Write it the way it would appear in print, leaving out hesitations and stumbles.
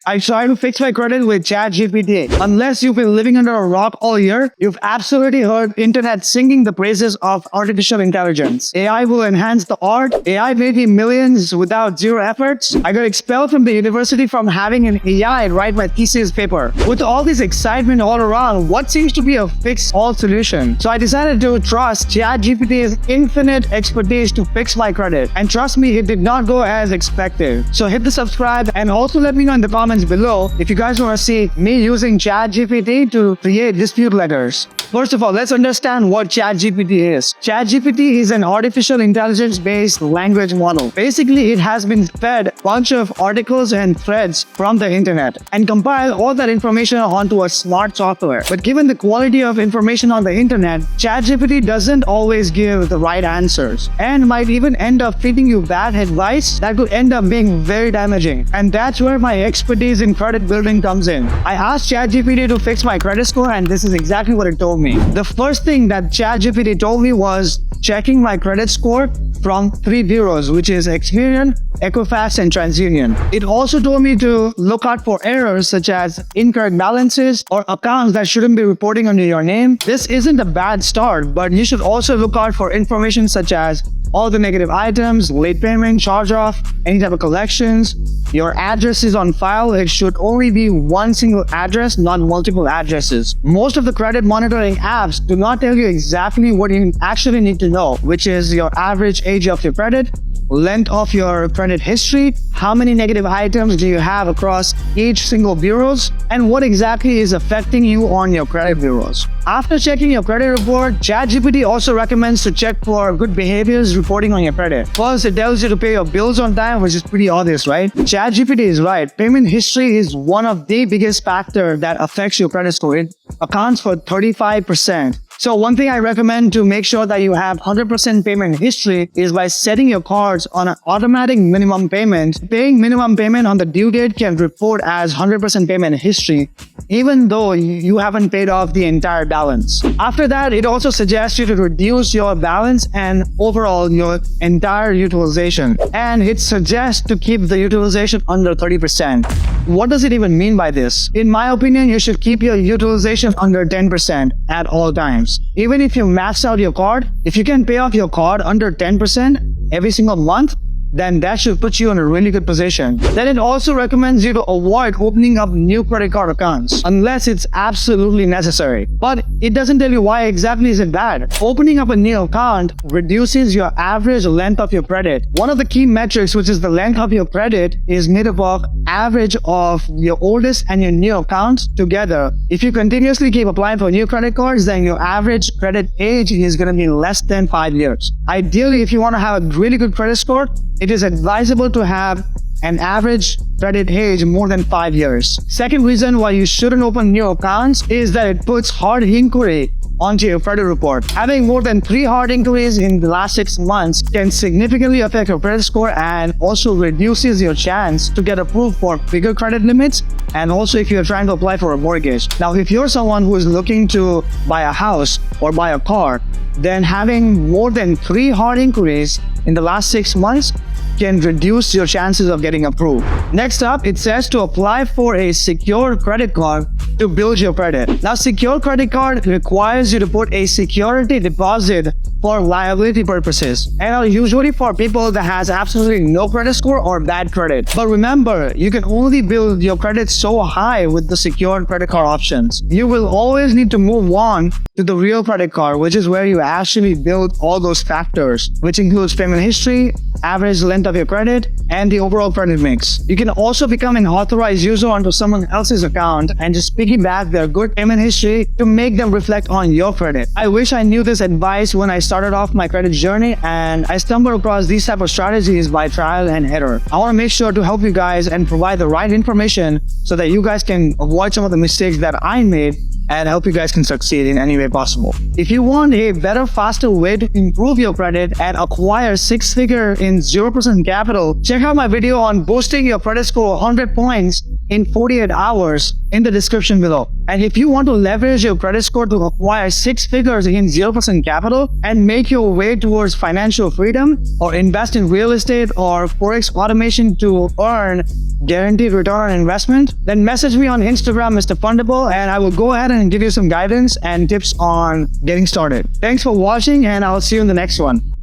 I tried to fix my credit with Chat GPT. Unless you've been living under a rock all year, you've absolutely heard internet singing the praises of artificial intelligence. AI will enhance the art. AI made me millions without zero efforts. I got expelled from the university from having an AI write my thesis paper. With all this excitement all around, what seems to be a fix-all solution? So I decided to trust Chat GPT's infinite expertise to fix my credit. And trust me, it did not go as expected. So hit the subscribe and also let me know in the comments below if you guys want to see me using Chat GPT to create dispute letters. First of all, let's understand what Chat GPT is. Chat GPT is an artificial intelligence-based language model. Basically, it has been fed a bunch of articles and threads from the internet and compiled all that information onto a smart software. But given the quality of information on the internet, Chat GPT doesn't always give the right answers and might even end up feeding you bad advice that could end up being very damaging. And that's where my expertise in credit building comes in. I asked Chat GPT to fix my credit score, and this is exactly what it told me. The first thing that Chat GPT told me was checking my credit score from 3 bureaus, which is Experian, Equifax, and TransUnion. It also told me to look out for errors such as incorrect balances or accounts that shouldn't be reporting under your name. This isn't a bad start, but you should also look out for information such as all the negative items, late payment, charge-off, any type of collections. Your address is on file. It should only be one single address, not multiple addresses. Most of the credit monitoring apps do not tell you exactly what you actually need to know, which is your average age of your credit, length of your credit history, how many negative items do you have across each single bureaus, and what exactly is affecting you on your credit bureaus. After checking your credit report, ChatGPT also recommends to check for good behaviors reporting on your credit. First, it tells you to pay your bills on time, which is pretty obvious, right? ChatGPT is right. Payment history is one of the biggest factors that affects your credit score. It accounts for 35%. So one thing I recommend to make sure that you have 100% payment history is by setting your cards on an automatic minimum payment. Paying minimum payment on the due date can report as 100% payment history, even though you haven't paid off the entire balance. After that, it also suggests you to reduce your balance and overall your entire utilization. And it suggests to keep the utilization under 30%. What does it even mean by this? In my opinion, you should keep your utilization under 10% at all times. Even if you max out your card, if you can pay off your card under 10% every single month, then that should put you in a really good position. Then it also recommends you to avoid opening up new credit card accounts unless it's absolutely necessary. But it doesn't tell you why exactly is it bad. Opening up a new account reduces your average length of your credit. One of the key metrics, which is the length of your credit, is made up of average of your oldest and your new accounts together. If you continuously keep applying for new credit cards, then your average credit age is going to be less than 5 years. Ideally, if you want to have a really good credit score, it is advisable to have an average credit age more than 5 years. Second reason why you shouldn't open new accounts is that it puts hard inquiry onto your credit report. Having more than 3 hard inquiries in the last 6 months can significantly affect your credit score and also reduces your chance to get approved for bigger credit limits, and also if you're trying to apply for a mortgage. Now, if you're someone who is looking to buy a house or buy a car, then having more than 3 hard inquiries in the last 6 months can reduce your chances of getting approved. Next up, it says to apply for a secure credit card to build your credit. Now, secure credit card requires you to put a security deposit for liability purposes and are usually for people that has absolutely no credit score or bad credit. But remember, you can only build your credit so high with the secure credit card options. You will always need to move on to the real credit card, which is where you actually build all those factors, which includes payment history, average length of your credit, and the overall credit mix. You can also become an authorized user onto someone else's account and just piggyback their good payment history to make them reflect on your credit. I wish I knew this advice when I started off my credit journey, and I stumbled across these type of strategies by trial and error. I want to make sure to help you guys and provide the right information so that you guys can avoid some of the mistakes that I made and help you guys can succeed in any way possible. If you want a better, faster way to improve your credit and acquire six-figure in 0% capital, check out my video on boosting your credit score 100 points in 48 hours in the description below. And if you want to leverage your credit score to acquire six figures in 0% capital and make your way towards financial freedom, or invest in real estate or forex automation to earn guaranteed return on investment, then message me on Instagram, Mr. Fundable, and I will go ahead and give you some guidance and tips on getting started. Thanks for watching, and I'll see you in the next one.